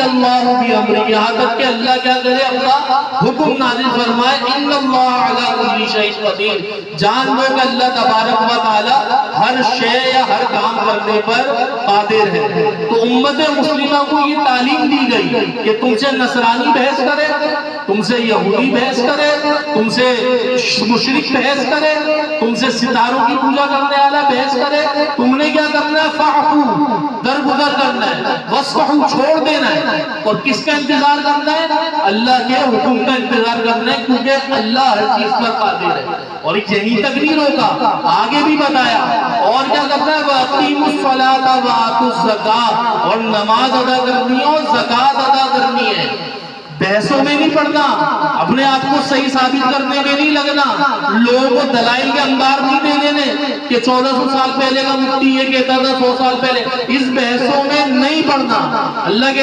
اللہ بِأَمْرِهِ، یہاں تک کہ اللہ کیا کرے، اپنا حکم نازل فرمائے، ان اللہ علی کل شیء قدیر، جان لو کہ اللہ تبارک و تعالی ہر شے یا ہر کام کرنے پر قادر ہے۔ تو امت مسلمہ کو یہ تعلیم دی گئی کہ تم سے نصرانی بحث کرے، تم سے یہودی بحث کرے، تم سے مشرک بحث کرے، تم سے ستاروں کی پوجا کرنے والا بحث کرے، تم نے کیا کرنا ہے، فَعْفُوا، درگزر کرنا ہے، وَاصْفَحُوا، چھوڑ دینا ہے، اور کس کا انتظار کرنا ہے، اللہ کے حکم کا انتظار کرنا ہے، کیونکہ اللہ ہر چیز پر قادر ہے۔ اور یہی تک نہیں روکا، آگے بھی بتایا، اور کیا کرنا ہے، وَأَقِیمُوا الصَّلَاةَ وَآتُوا الزَّکَاةَ، اور نماز ادا کرنی ہے اور زکوٰۃ ادا کرنی ہے۔ بحثوں میں نہیں پڑنا، اپنے آپ کو صحیح ثابت کرنے میں نہیں لگنا، لوگوں کو دلائل کے انبار نہیں دے دینے کہ 1400 سال پہلے کا مفتی یہ کہتا تھا، 100 سال پہلے، اس بحثوں میں نہیں پڑنا۔ اللہ کے